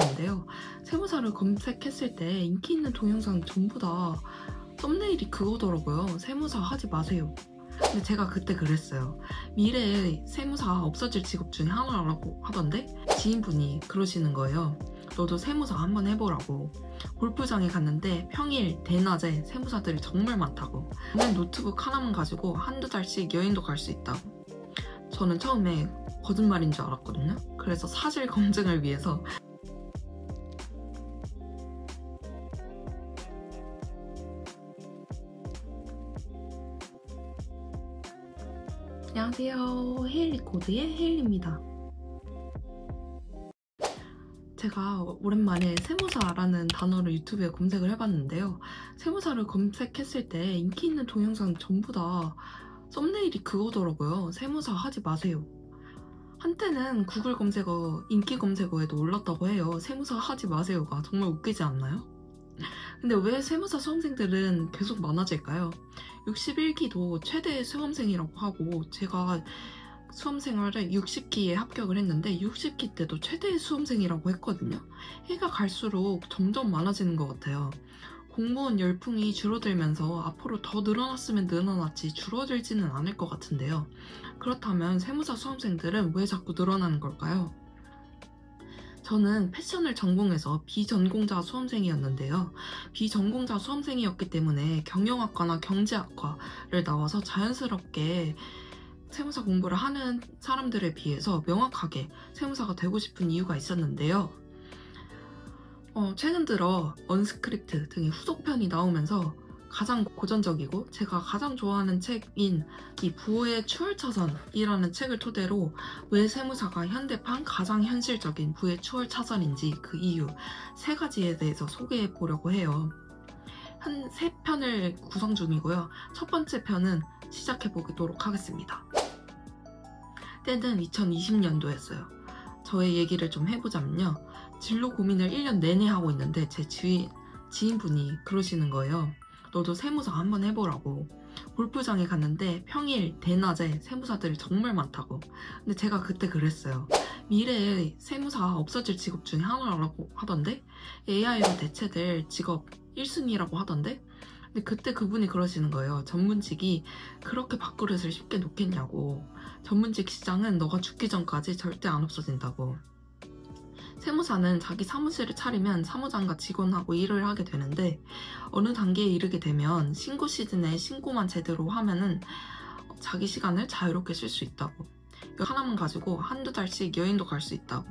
인데요. 세무사를 검색했을 때 인기 있는 동영상 전부 다 썸네일이 그거더라고요. 세무사 하지 마세요. 근데 제가 그때 그랬어요. 미래에 세무사 없어질 직업 중에 하나라고 하던데 지인분이 그러시는 거예요. 너도 세무사 한번 해보라고. 골프장에 갔는데 평일 대낮에 세무사들이 정말 많다고. 그냥 노트북 하나만 가지고 한두 달씩 여행도 갈 수 있다고. 저는 처음에 거짓말인 줄 알았거든요. 그래서 사실 검증을 위해서 안녕하세요. 헤일리 코드의 헤일리입니다. 제가 오랜만에 세무사라는 단어를 유튜브에 검색을 해봤는데요. 세무사를 검색했을 때 인기 있는 동영상 전부 다 썸네일이 그거더라고요. 세무사 하지 마세요. 한때는 구글 검색어, 인기 검색어에도 올랐다고 해요. 세무사 하지 마세요가 정말 웃기지 않나요? 근데 왜 세무사 수험생들은 계속 많아질까요? 61기도 최대 수험생이라고 하고 제가 수험생활을 60기에 합격을 했는데 60기 때도 최대 수험생이라고 했거든요. 해가 갈수록 점점 많아지는 것 같아요. 공무원 열풍이 줄어들면서 앞으로 더 늘어났으면 늘어났지 줄어들지는 않을 것 같은데요. 그렇다면 세무사 수험생들은 왜 자꾸 늘어나는 걸까요? 저는 패션을 전공해서 비전공자 수험생이었는데요. 비전공자 수험생이었기 때문에 경영학과나 경제학과를 나와서 자연스럽게 세무사 공부를 하는 사람들에 비해서 명확하게 세무사가 되고 싶은 이유가 있었는데요. 최근 들어 언스크립트 등의 후속편이 나오면서 가장 고전적이고 제가 가장 좋아하는 책인 이 부의 추월차선이라는 책을 토대로 왜 세무사가 현대판 가장 현실적인 부의 추월차선인지 그 이유 3가지에 대해서 소개해 보려고 해요. 한 3편을 구성 중이고요. 첫 번째 편은 시작해 보도록 하겠습니다. 때는 2020년도였어요. 저의 얘기를 좀 해보자면요. 진로 고민을 1년 내내 하고 있는데 제 지인분이 그러시는 거예요. 너도 세무사 한번 해보라고. 골프장에 갔는데 평일 대낮에 세무사들이 정말 많다고. 근데 제가 그때 그랬어요. 미래에 세무사 없어질 직업 중에 하나라고 하던데 AI로 대체될 직업 1순위라고 하던데. 근데 그때 그분이 그러시는 거예요. 전문직이 그렇게 밥그릇을 쉽게 놓겠냐고. 전문직 시장은 너가 죽기 전까지 절대 안 없어진다고. 세무사는 자기 사무실을 차리면 사무장과 직원하고 일을 하게 되는데 어느 단계에 이르게 되면 신고 시즌에 신고만 제대로 하면은 자기 시간을 자유롭게 쓸 수 있다고. 이거 하나만 가지고 한두 달씩 여행도 갈 수 있다고.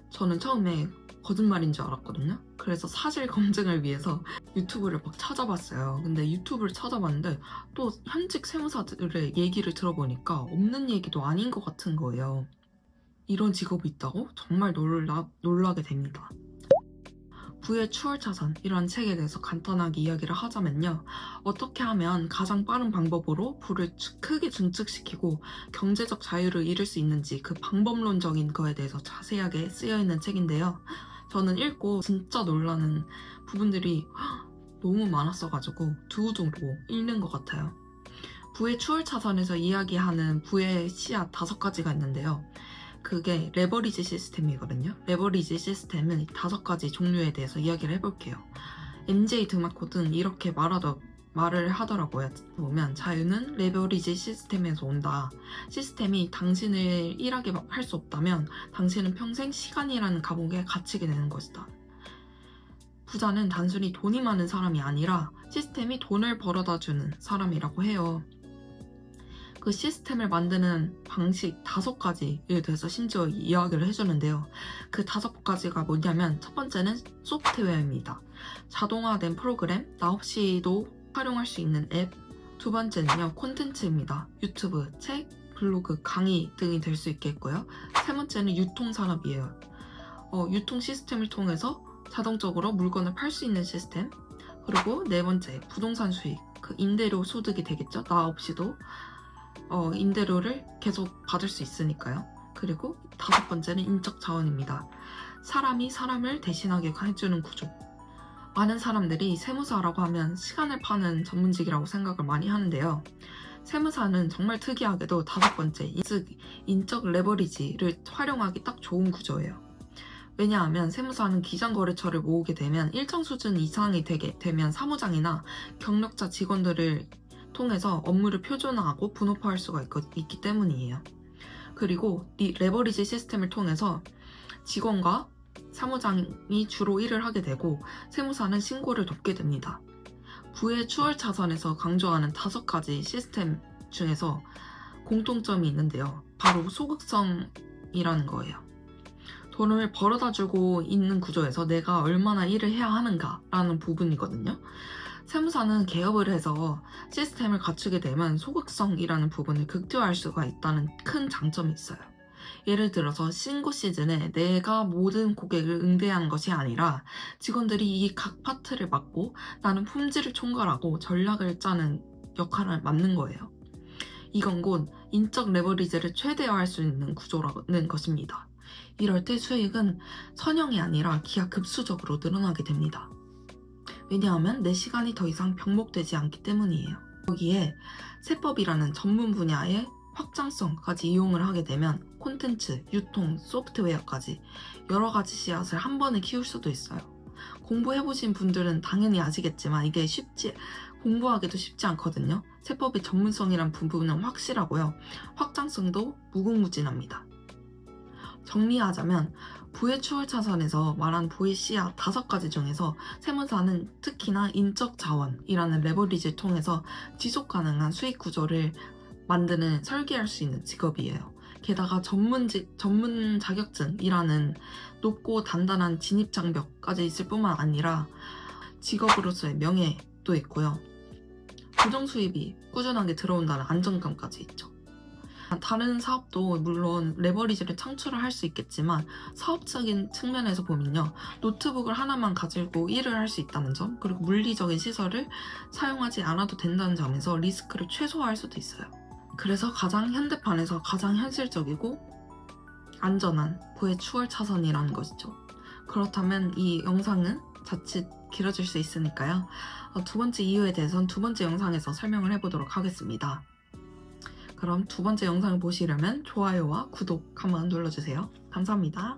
저는 처음에 거짓말인 줄 알았거든요. 그래서 사실 검증을 위해서 유튜브를 막 찾아봤어요. 근데 유튜브를 찾아봤는데 또 현직 세무사들의 얘기를 들어보니까 없는 얘기도 아닌 것 같은 거예요. 이런 직업이 있다고? 정말 놀라게 됩니다. 부의 추월차선이라는 책에 대해서 간단하게 이야기를 하자면요. 어떻게 하면 가장 빠른 방법으로 부를 크게 증축시키고 경제적 자유를 이룰 수 있는지 그 방법론적인 거에 대해서 자세하게 쓰여있는 책인데요. 저는 읽고 진짜 놀라는 부분들이 너무 많았어가지고 두우두고 읽는 것 같아요. 부의 추월차선에서 이야기하는 부의 씨앗 5가지가 있는데요. 그게 레버리지 시스템이거든요. 레버리지 시스템은 5가지 종류에 대해서 이야기를 해볼게요. MJ 드마코든 이렇게 말을 하더라고요. 보면 자유는 레버리지 시스템에서 온다. 시스템이 당신을 일하게 할 수 없다면 당신은 평생 시간이라는 감옥에 갇히게 되는 것이다. 부자는 단순히 돈이 많은 사람이 아니라 시스템이 돈을 벌어다주는 사람이라고 해요. 그 시스템을 만드는 방식 5가지에 대해서 심지어 이야기를 해주는데요. 그 5가지가 뭐냐면 첫 번째는 소프트웨어입니다. 자동화된 프로그램, 나 없이도 활용할 수 있는 앱. 두 번째는요, 콘텐츠입니다. 유튜브, 책, 블로그, 강의 등이 될 수 있겠고요. 세 번째는 유통산업이에요. 유통 시스템을 통해서 자동적으로 물건을 팔 수 있는 시스템. 그리고 네 번째, 부동산 수익. 그 임대료 소득이 되겠죠. 나 없이도 임대료를 계속 받을 수 있으니까요. 그리고 5번째는 인적 자원입니다. 사람이 사람을 대신하게 해주는 구조. 많은 사람들이 세무사라고 하면 시간을 파는 전문직이라고 생각을 많이 하는데요. 세무사는 정말 특이하게도 5번째, 즉 인적 레버리지를 활용하기 딱 좋은 구조예요. 왜냐하면 세무사는 기장거래처를 모으게 되면 일정 수준 이상이 되게 되면 사무장이나 경력자 직원들을 통해서 업무를 표준화하고 분업화할 수가 있기 때문이에요. 그리고 이 레버리지 시스템을 통해서 직원과 사무장이 주로 일을 하게 되고 세무사는 신고를 돕게 됩니다. 부의 추월 차선에서 강조하는 5가지 시스템 중에서 공통점이 있는데요. 바로 소극성이라는 거예요. 돈을 벌어다 주고 있는 구조에서 내가 얼마나 일을 해야 하는가라는 부분이거든요. 세무사는 개업을 해서 시스템을 갖추게 되면 소극성이라는 부분을 극대화할 수가 있다는 큰 장점이 있어요. 예를 들어서 신고 시즌에 내가 모든 고객을 응대하는 것이 아니라 직원들이 이 각 파트를 맡고 나는 품질을 총괄하고 전략을 짜는 역할을 맡는 거예요. 이건 곧 인적 레버리지를 최대화할 수 있는 구조라는 것입니다. 이럴 때 수익은 선형이 아니라 기하급수적으로 늘어나게 됩니다. 왜냐하면 내 시간이 더 이상 병목되지 않기 때문이에요. 여기에 세법이라는 전문 분야의 확장성까지 이용을 하게 되면 콘텐츠, 유통, 소프트웨어까지 여러 가지 씨앗을 한 번에 키울 수도 있어요. 공부해보신 분들은 당연히 아시겠지만 이게 공부하기도 쉽지 않거든요. 세법의 전문성이란 부분은 확실하고요. 확장성도 무궁무진합니다. 정리하자면 부의 추월 차선에서 말한 부의 씨앗 5가지 중에서 세무사는 특히나 인적 자원이라는 레버리지를 통해서 지속 가능한 수익 구조를 만드는 설계할 수 있는 직업이에요. 게다가 전문 자격증이라는 높고 단단한 진입 장벽까지 있을 뿐만 아니라 직업으로서의 명예도 있고요. 고정 수입이 꾸준하게 들어온다는 안정감까지 있죠. 다른 사업도 물론 레버리지를 창출을 할 수 있겠지만 사업적인 측면에서 보면요. 노트북을 하나만 가지고 일을 할 수 있다는 점, 그리고 물리적인 시설을 사용하지 않아도 된다는 점에서 리스크를 최소화할 수도 있어요. 그래서 가장 현대판에서 가장 현실적이고 안전한 부의 추월 차선이라는 것이죠. 그렇다면 이 영상은 자칫 길어질 수 있으니까요. 2번째 이유에 대해서는 2번째 영상에서 설명을 해보도록 하겠습니다. 그럼 2번째 영상을 보시려면 좋아요와 구독 한번 눌러주세요. 감사합니다.